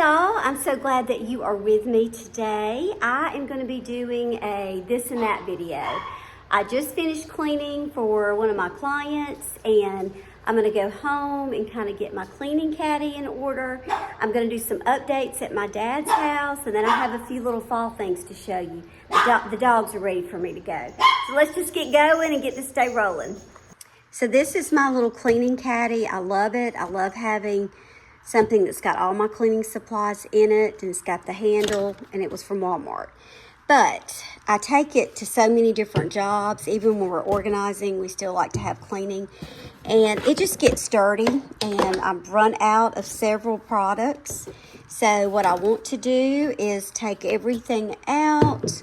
y'all, I'm so glad that you are with me today. I am going to be doing a this and that video. I just finished cleaning for one of my clients and I'm going to go home and kind of get my cleaning caddy in order. I'm going to do some updates at my dad's house, and then I have a few little fall things to show you. The dogs are ready for me to go. So let's just get going and get this day rolling. So this is my little cleaning caddy. I love it. I love having something that's got all my cleaning supplies in it, and it's got the handle, and it was from Walmart. But I take it to so many different jobs. Even when we're organizing, we still like to have cleaning. And it just gets dirty, and I've run out of several products. So what I want to do is take everything out,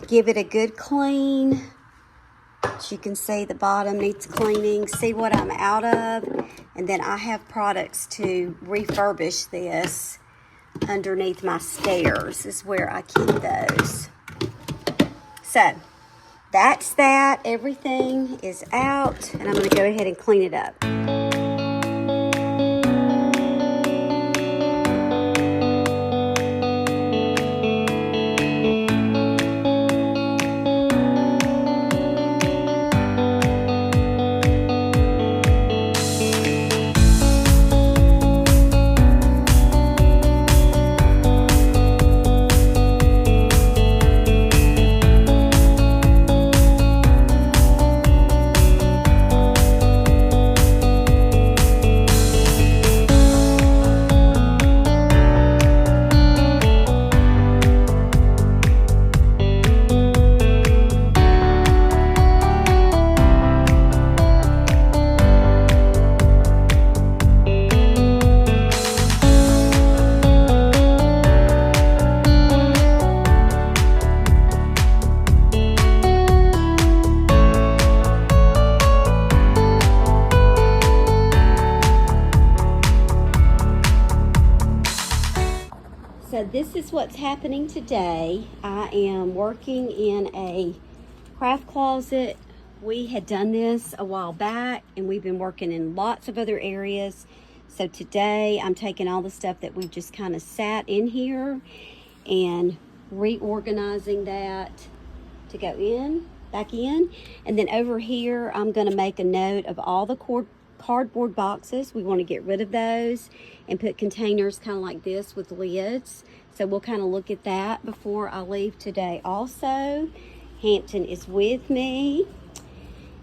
give it a good clean. As you can see, the bottom needs cleaning. See what I'm out of. And then I have products to refurbish this underneath my stairs is where I keep those. So that's that. Everything is out, and I'm going to go ahead and clean it up. So this is what's happening today. I am working in a craft closet. We had done this a while back, and we've been working in lots of other areas. So today I'm taking all the stuff that we've just kind of sat in here and reorganizing that to go in, back in. And then over here, I'm gonna make a note of all the cardboard boxes. We want to get rid of those and put containers kind of like this with lids. So we'll kind of look at that before I leave today also. Hampton is with me.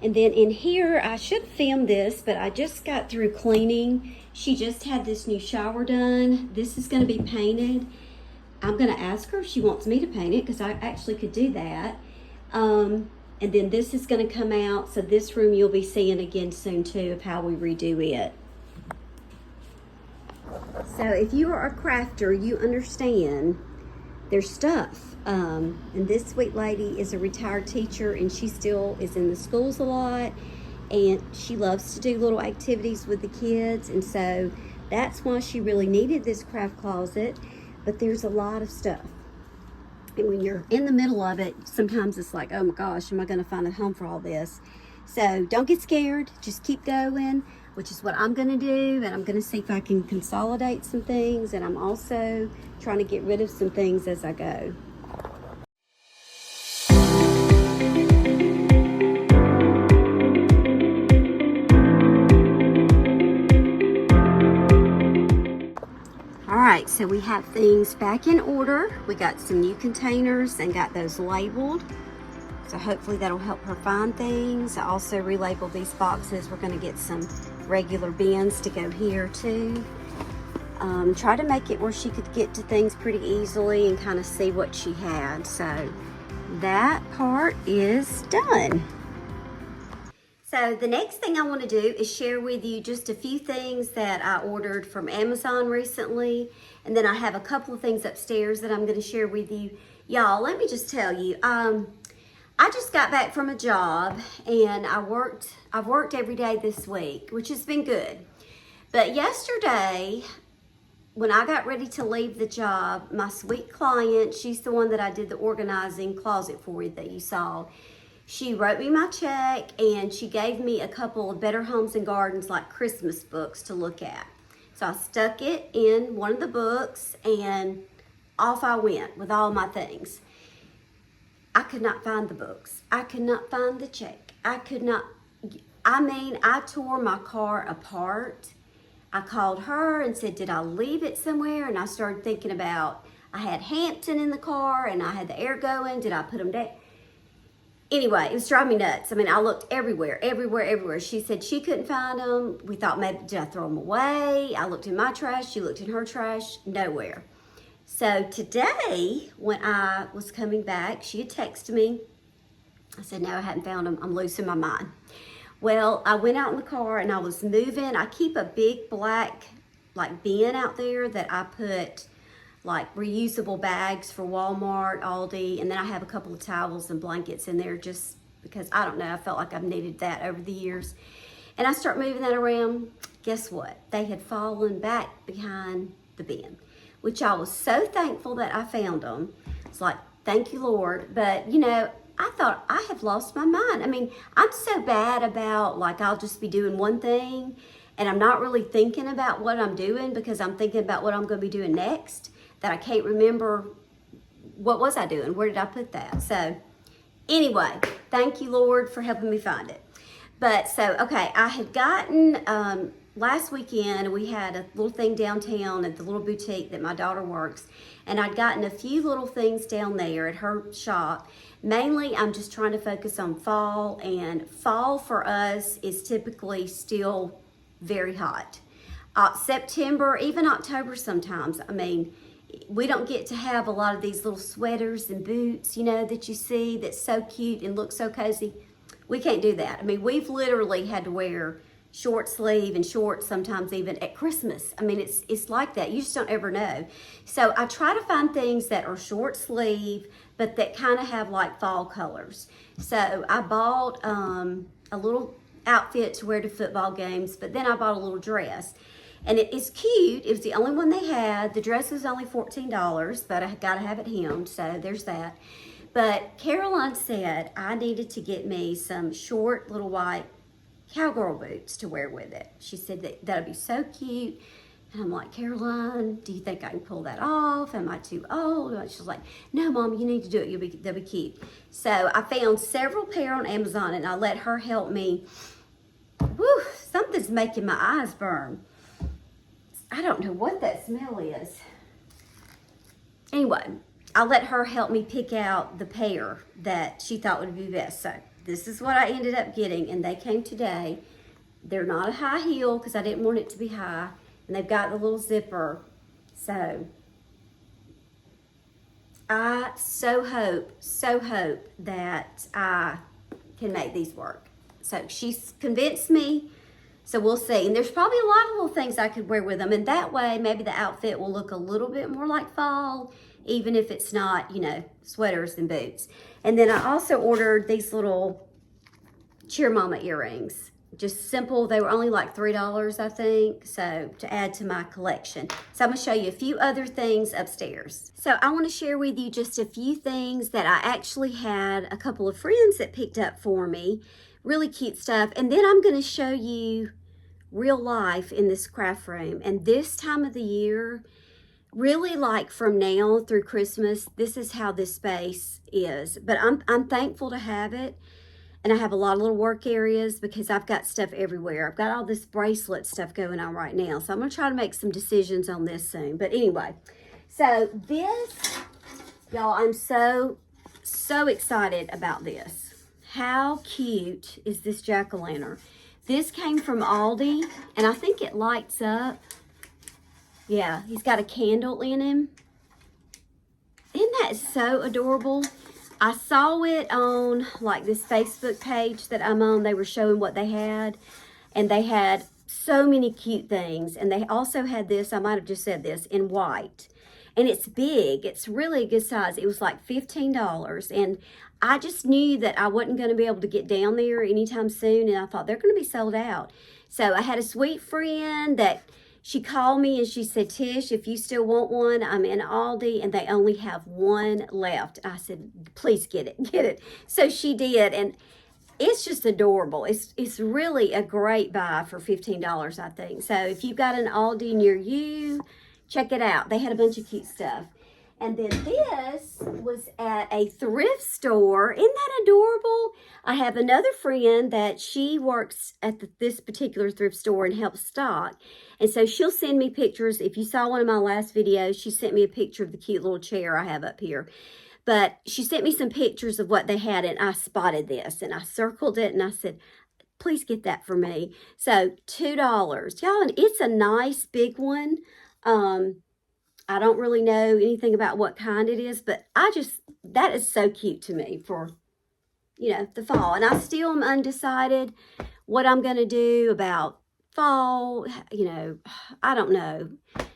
And then in here, I should film this, but I just got through cleaning. She just had this new shower done. This is going to be painted. I'm going to ask her if she wants me to paint it, because I actually could do that. And then this is going to come out. So this room you'll be seeing again soon too, of how we redo it. So if you are a crafter, you understand there's stuff. And this sweet lady is a retired teacher, and she still is in the schools a lot. And she loves to do little activities with the kids. And so that's why she really needed this craft closet. But there's a lot of stuff. And when you're in the middle of it, sometimes it's like, oh my gosh, am I going to find a home for all this? So don't get scared. Just keep going, which is what I'm going to do. And I'm going to see if I can consolidate some things. And I'm also trying to get rid of some things as I go. Alright, so we have things back in order. We got some new containers and got those labeled. So hopefully that'll help her find things. I also relabeled these boxes. We're going to get some regular bins to go here too. Try to make it where she could get to things pretty easily and kind of see what she had. So that part is done. So the next thing I want to do is share with you just a few things that I ordered from Amazon recently. And then I have a couple of things upstairs that I'm going to share with you. Y'all, let me just tell you, I just got back from a job, and I've worked every day this week, which has been good. But yesterday, when I got ready to leave the job, my sweet client, she's the one that I did the organizing closet for that you saw. She wrote me my check, and she gave me a couple of Better Homes and Gardens like Christmas books to look at. So I stuck it in one of the books and off I went with all my things. I could not find the books. I could not find the check. I tore my car apart. I called her and said, did I leave it somewhere? And I started thinking about, I had Hampton in the car and I had the air going. Did I put them down? Anyway, it was driving me nuts. I mean, I looked everywhere. She said she couldn't find them. We thought maybe, did I throw them away? I looked in my trash. She looked in her trash. Nowhere. So today, when I was coming back, she had texted me. I said, no, I hadn't found them. I'm losing my mind. Well, I went out in the car and I was moving. I keep a big black bin out there that I put like reusable bags for Walmart, Aldi, and then I have a couple of towels and blankets in there just because, I don't know, I felt like I've needed that over the years. And I start moving that around. Guess what? They had fallen back behind the bin, which I was so thankful that I found them. It's like, thank you, Lord. But, you know, I thought I have lost my mind. I mean, I'm so bad about, like, I'll just be doing one thing and I'm not really thinking about what I'm doing because I'm thinking about what I'm going to be doing next, that I can't remember what was I doing? Where did I put that? So anyway, thank you, Lord, for helping me find it. But so, okay, I had gotten, last weekend, we had a little thing downtown at the little boutique that my daughter works, and I'd gotten a few little things down there at her shop. Mainly, I'm just trying to focus on fall, and fall for us is typically still very hot. September, even October sometimes, I mean, we don't get to have a lot of these little sweaters and boots, you know, that you see that's so cute and looks so cozy. We can't do that. I mean, we've literally had to wear short sleeve and shorts sometimes even at Christmas. I mean, it's like that. You just don't ever know. So I try to find things that are short sleeve, but that kind of have like fall colors. So I bought a little outfit to wear to football games, but then I bought a little dress. And it's cute. It was the only one they had. The dress was only $14, but I got to have it hemmed, so there's that. But Caroline said I needed to get me some short little white cowgirl boots to wear with it. She said that'd be so cute. And I'm like, Caroline, do you think I can pull that off? Am I too old? And she's like, no, Mom, you need to do it. They'll be cute. So I found several pair on Amazon, and I let her help me. Whew, something's making my eyes burn. I don't know what that smell is. Anyway, I let her help me pick out the pair that she thought would be best. So this is what I ended up getting, and they came today. They're not a high heel because I didn't want it to be high, and they've got the little zipper. So I so hope that I can make these work. So she's convinced me. So we'll see. And there's probably a lot of little things I could wear with them. And that way, maybe the outfit will look a little bit more like fall, even if it's not, you know, sweaters and boots. And then I also ordered these little Cheer Mama earrings. Just simple. They were only like $3, I think. So to add to my collection. So I'm going to show you a few other things upstairs. So I want to share with you just a few things that I actually had a couple of friends that picked up for me. Really cute stuff. And then I'm going to show you real life in this craft room. And this time of the year, really like from now through Christmas, this is how this space is. But I'm thankful to have it. And I have a lot of little work areas because I've got stuff everywhere. I've got all this bracelet stuff going on right now. So I'm going to try to make some decisions on this soon. But anyway, so this, y'all, I'm so excited about this. How cute is this jack-o'-lantern? This came from Aldi, and I think it lights up. Yeah, he's got a candle in him. Isn't that so adorable? I saw it on like this Facebook page that I'm on. They were showing what they had, and they had so many cute things. And they also had this, I might have just said this, in white. And it's big. It's really a good size. It was like $15, and I just knew that I wasn't going to be able to get down there anytime soon, and I thought they're going to be sold out. So I had a sweet friend that she called me and she said, Tish, if you still want one, I'm in Aldi and they only have one left. I said, please get it. So she did, and it's just adorable. It's really a great buy for $15, I think. So if you've got an Aldi near you, check it out. They had a bunch of cute stuff. And then this was at a thrift store. Isn't that adorable? I have another friend that she works at this particular thrift store and helps stock. And so she'll send me pictures. If you saw one of my last videos, she sent me a picture of the cute little chair I have up here. But she sent me some pictures of what they had, and I spotted this, and I circled it, and I said, please get that for me. So $2. Y'all, and it's a nice big one. I don't really know anything about what kind it is, but that is so cute to me for, the fall. And I still am undecided what I'm going to do about fall, I don't know.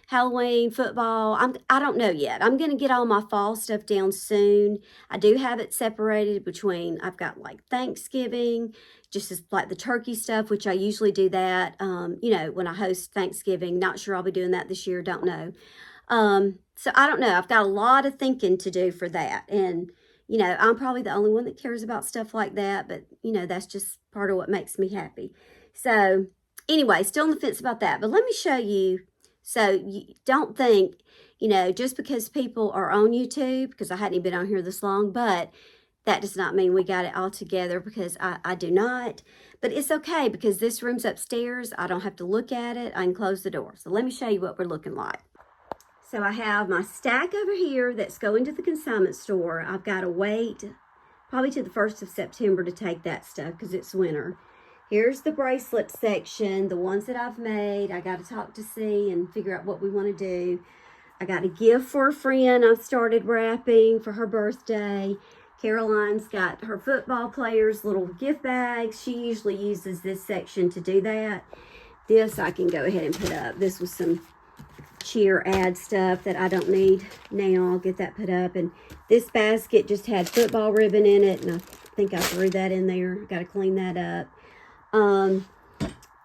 Halloween, football, I don't know yet. I'm going to get all my fall stuff down soon. I do have it separated between, I've got like Thanksgiving, just as like the turkey stuff, which I usually do that, when I host Thanksgiving. Not sure I'll be doing that this year, don't know. So I don't know. I've got a lot of thinking to do for that. And, I'm probably the only one that cares about stuff like that. But, that's just part of what makes me happy. So anyway, still on the fence about that. But let me show you. So you don't think, just because people are on YouTube, because I hadn't even been on here this long, but that does not mean we got it all together, because I do not. But it's okay, because this room's upstairs. I don't have to look at it. I can close the door. So let me show you what we're looking like. So I have my stack over here that's going to the consignment store. I've got to wait probably to the 1st of September to take that stuff because it's winter. Here's the bracelet section, the ones that I've made. I got to talk to C and figure out what we want to do. I got a gift for a friend I've started wrapping for her birthday. Caroline's got her football players' little gift bags. She usually uses this section to do that. This I can go ahead and put up. This was some cheer ad stuff that I don't need now. I'll get that put up. And this basket just had football ribbon in it, and I think I threw that in there. Got to clean that up.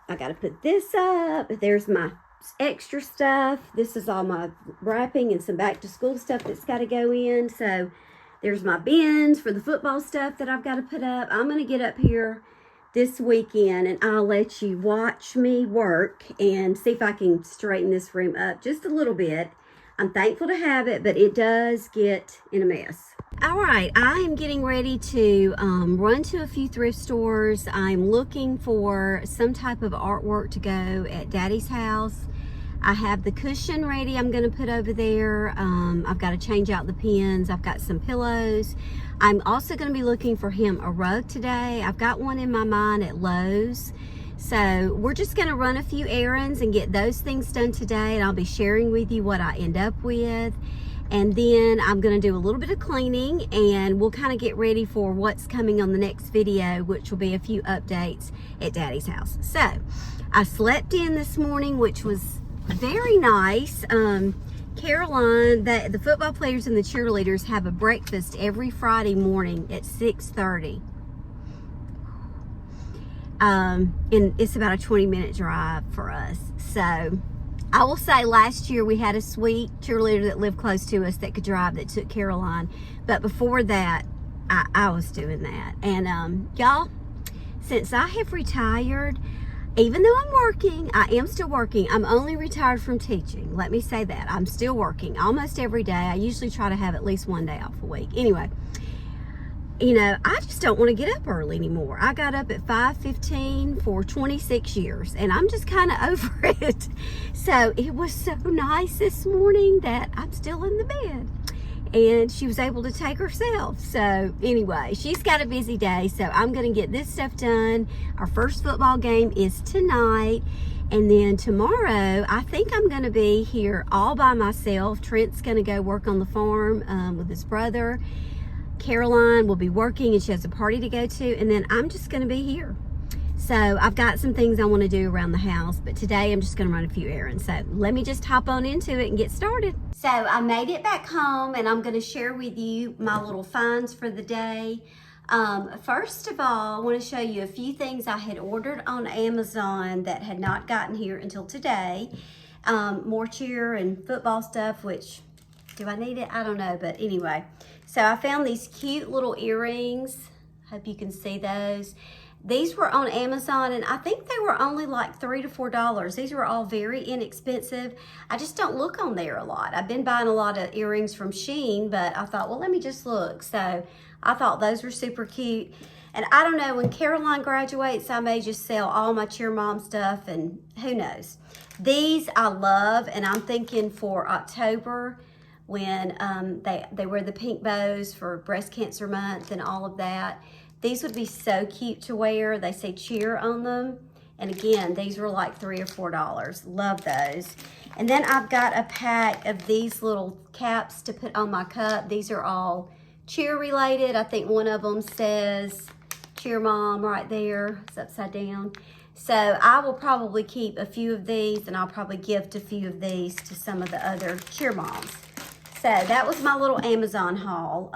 I got to put this up. There's my extra stuff. This is all my wrapping and some back to school stuff that's got to go in. So there's my bins for the football stuff that I've got to put up. I'm going to get up here this weekend, and I'll let you watch me work and see if I can straighten this room up just a little bit. I'm thankful to have it, but it does get in a mess. All right, I am getting ready to run to a few thrift stores. I'm looking for some type of artwork to go at Daddy's house. I have the cushion ready I'm going to put over there. I've got to change out the pins. I've got some pillows. I'm also going to be looking for him a rug today. I've got one in my mind at Lowe's. So we're just going to run a few errands and get those things done today. And I'll be sharing with you what I end up with. And then I'm going to do a little bit of cleaning, and we'll kind of get ready for what's coming on the next video, which will be a few updates at Daddy's house. So I slept in this morning, which was very nice. Caroline, the football players and the cheerleaders have a breakfast every Friday morning at 6:30. And it's about a 20-minute drive for us. So I will say last year we had a sweet cheerleader that lived close to us that could drive, that took Caroline. But before that, I was doing that. And y'all, since I have retired, even though I'm working, I am still working. I'm only retired from teaching. Let me say that. I'm still working almost every day. I usually try to have at least one day off a week. Anyway, I just don't want to get up early anymore. I got up at 5:15 for 26 years, and I'm just kind of over it. So it was so nice this morning that I'm still in the bed. And she was able to take herself. So anyway, she's got a busy day. So I'm going to get this stuff done. Our first football game is tonight. And then tomorrow, I think I'm going to be here all by myself. Trent's going to go work on the farm with his brother. Caroline will be working, and she has a party to go to. And then I'm just going to be here. So I've got some things I want to do around the house, but today I'm just going to run a few errands. So let me just hop on into it and get started. So I made it back home, and I'm going to share with you my little finds for the day. First of all, I want to show you a few things I had ordered on Amazon that had not gotten here until today. More cheer and football stuff, which, do I need it? I don't know, but anyway. So I found these cute little earrings. Hope you can see those. These were on Amazon, and I think they were only like $3 to $4. These were all very inexpensive. I just don't look on there a lot. I've been buying a lot of earrings from Shein, but I thought, well, let me just look. So I thought those were super cute. And I don't know, when Caroline graduates, I may just sell all my Cheer Mom stuff, and who knows. These I love, and I'm thinking for October, when they wear the pink bows for Breast Cancer Month and all of that. These would be so cute to wear. They say cheer on them. And again, these were like $3 or $4. Love those. And then I've got a pack of these little caps to put on my cup. These are all cheer related. I think one of them says Cheer Mom right there. It's upside down. So I will probably keep a few of these, and I'll probably gift a few of these to some of the other Cheer Moms. So that was my little Amazon haul.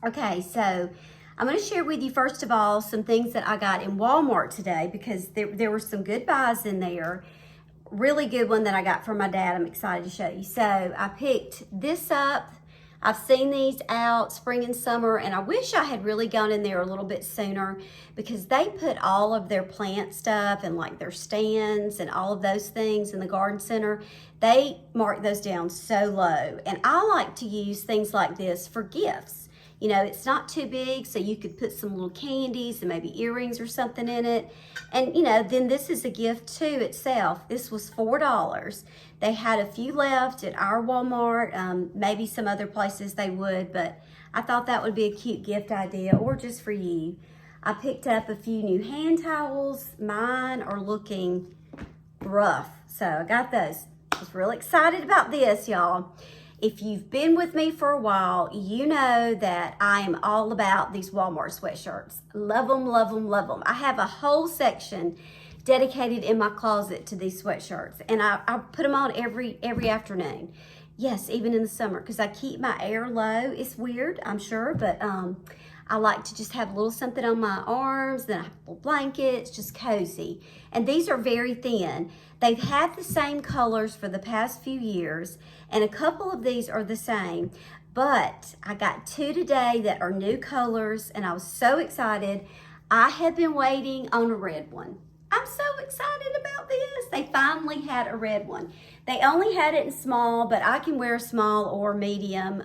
Okay, so I'm going to share with you, first of all, some things that I got in Walmart today, because there were some good buys in there. Really good one that I got from my dad I'm excited to show you. So I picked this up. I've seen these out spring and summer, and I wish I had really gone in there a little bit sooner, because they put all of their plant stuff and like their stands and all of those things in the garden center. They mark those down so low, and I like to use things like this for gifts. You know, it's not too big, so you could put some little candies and maybe earrings or something in it. And, you know, then this is a gift too itself. This was $4. They had a few left at our Walmart, maybe some other places they would, but I thought that would be a cute gift idea, or just for you. I picked up a few new hand towels. Mine are looking rough, so I got those. I was really excited about this, y'all. If you've been with me for a while, you know that I am all about these Walmart sweatshirts. Love them, love them, love them. I have a whole section dedicated in my closet to these sweatshirts, and I put them on every afternoon. Yes, even in the summer, because I keep my air low. It's weird, I'm sure, but I like to just have a little something on my arms, then I have little blankets, just cozy. And these are very thin. They've had the same colors for the past few years, and a couple of these are the same, but I got two today that are new colors, and I was so excited. I have been waiting on a red one. I'm so excited about this. They finally had a red one. They only had it in small, but I can wear small or medium.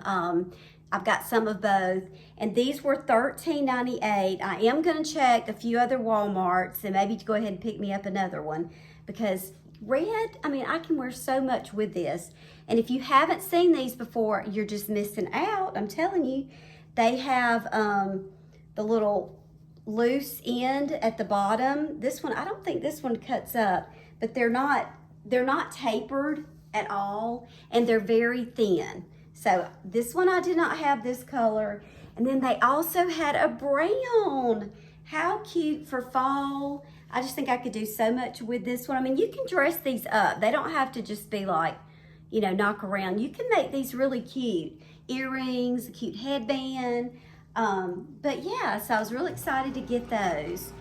I've got some of both, and these were $13.98. I am going to check a few other Walmarts and maybe go ahead and pick me up another one, because red, I mean, I can wear so much with this. And if you haven't seen these before, you're just missing out. I'm telling you, they have the little loose end at the bottom. This one, I don't think this one cuts up, but they're not tapered at all, and they're very thin. So this one I did not have this color. And then they also had a brown. How cute for fall. I just think I could do so much with this one. I mean, you can dress these up. They don't have to just be like, you know, knock around. You can make these really cute. Earrings, a cute headband. But yeah, so I was really excited to get those.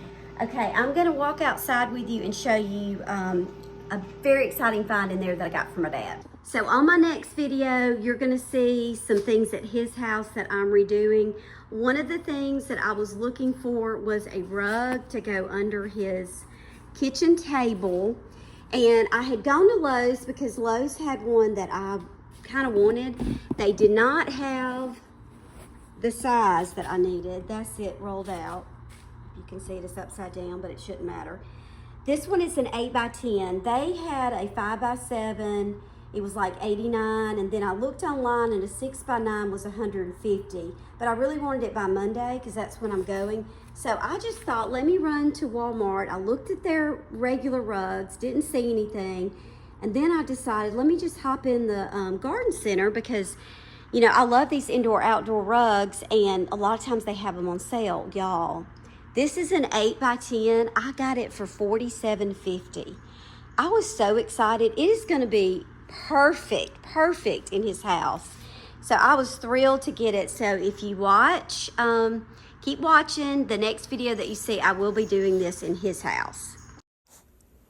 Okay, I'm gonna walk outside with you and show you a very exciting find in there that I got from my dad. So on my next video, you're gonna see some things at his house that I'm redoing. One of the things that I was looking for was a rug to go under his kitchen table. And I had gone to Lowe's because Lowe's had one that I kind of wanted. They did not have the size that I needed. That's it rolled out. You can see it is upside down, but it shouldn't matter. This one is an 8x10. They had a 5x7. It was like $89, and then I looked online and a 6x9 was $150. But I really wanted it by Monday because that's when I'm going. So I just thought, let me run to Walmart. I looked at their regular rugs, didn't see anything. And then I decided, let me just hop in the garden center, because, you know, I love these indoor-outdoor rugs, and a lot of times they have them on sale, y'all. This is an 8x10. I got it for $47.50. I was so excited. It is going to be perfect in his house. So I was thrilled to get it. So if you watch, keep watching. The next video that you see, I will be doing this in his house.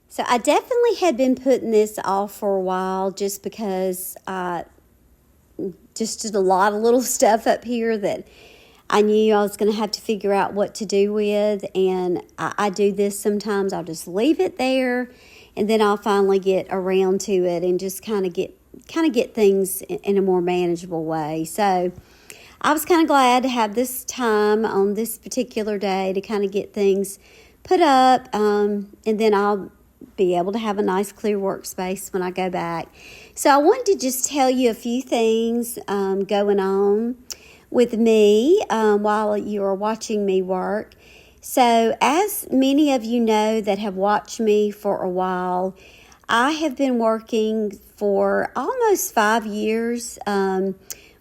So I definitely had been putting this off for a while, just because I just did a lot of little stuff up here that I knew I was going to have to figure out what to do with, and I do this sometimes. I'll just leave it there, and then I'll finally get around to it and just kind of get things in a more manageable way. So I was kind of glad to have this time on this particular day to kind of get things put up, and then I'll be able to have a nice clear workspace when I go back. So I wanted to just tell you a few things going on with me while you are watching me work. So as many of you know that have watched me for a while, I have been working for almost 5 years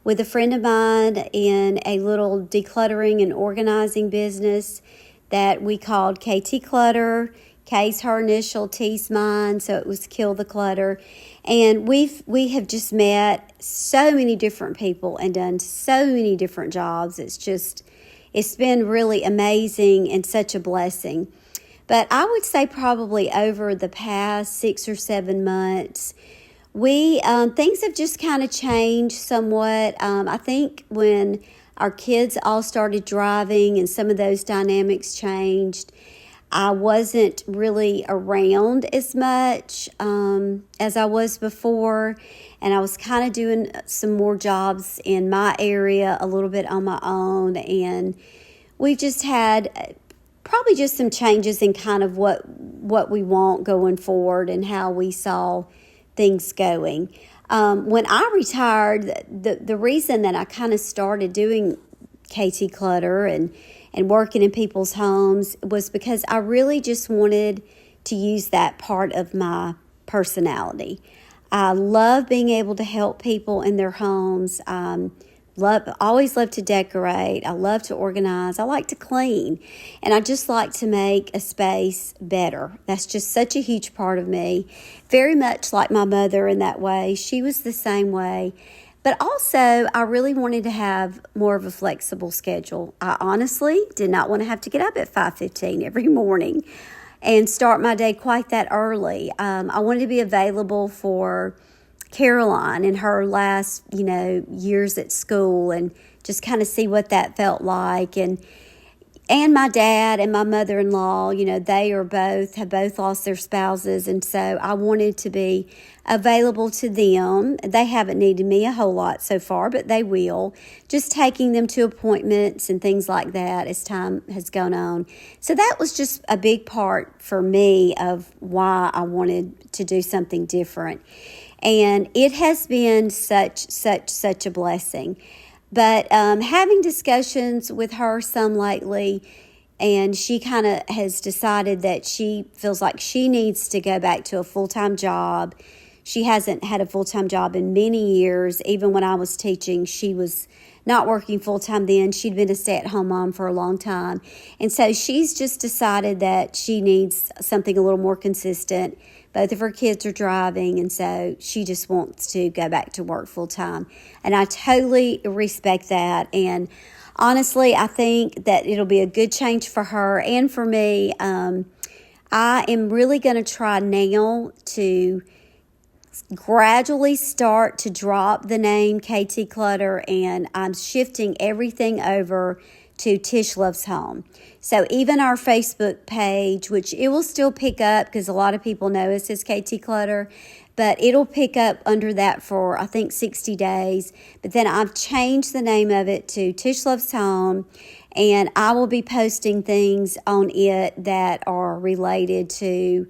with a friend of mine in a little decluttering and organizing business that we called KT Clutter. K's her initial, T's mine, so it was Kill the Clutter. And we have just met so many different people and done so many different jobs. It's been really amazing and such a blessing. But I would say probably over the past 6 or 7 months, things have just kind of changed somewhat. I think when our kids all started driving and some of those dynamics changed, I wasn't really around as much as I was before, and I was kind of doing some more jobs in my area a little bit on my own, and we just had probably just some changes in kind of what we want going forward and how we saw things going. When I retired, the reason that I kind of started doing KT Clutter and working in people's homes was because I really just wanted to use that part of my personality. I love being able to help people in their homes. Always love to decorate. I love to organize. I like to clean. And I just like to make a space better. That's just such a huge part of me. Very much like my mother in that way. She was the same way. But also, I really wanted to have more of a flexible schedule. I honestly did not want to have to get up at 5:15 every morning and start my day quite that early. I wanted to be available for Caroline in her last, years at school and just kind of see what that felt like. And my dad and my mother-in-law, they have both lost their spouses. And so I wanted to be available to them. They haven't needed me a whole lot so far, but they will. Just taking them to appointments and things like that as time has gone on. So that was just a big part for me of why I wanted to do something different. And it has been such a blessing. But having discussions with her some lately, and she kind of has decided that she feels like she needs to go back to a full-time job. She hasn't had a full-time job in many years. Even when I was teaching, she was not working full-time then. She'd been a stay-at-home mom for a long time. And so she's just decided that she needs something a little more consistent. Both of her kids are driving, and so she just wants to go back to work full-time. And I totally respect that. And honestly, I think that it'll be a good change for her and for me. I am really going to try now to gradually start to drop the name KT Clutter, and I'm shifting everything over to Tish Loves Home. So even our Facebook page, which it will still pick up because a lot of people know us as KT Clutter, but it'll pick up under that for, I think, 60 days. But then I've changed the name of it to Tish Loves Home, and I will be posting things on it that are related to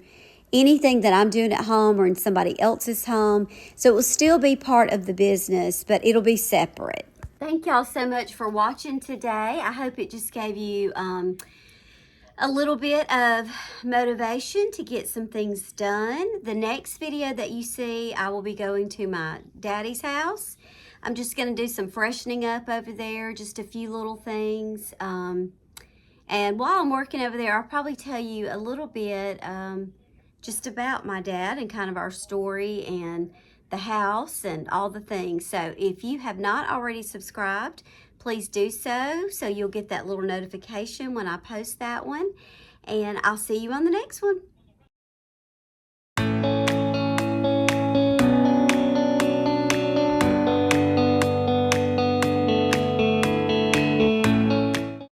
anything that I'm doing at home or in somebody else's home. So it will still be part of the business, but it'll be separate. Thank y'all so much for watching today. I hope it just gave you a little bit of motivation to get some things done. The next video that you see, I will be going to my daddy's house. I'm just going to do some freshening up over there, just a few little things. And while I'm working over there, I'll probably tell you a little bit just about my dad and kind of our story and the house and all the things. So if you have not already subscribed, please do so you'll get that little notification when I post that one. And I'll see you on the next one.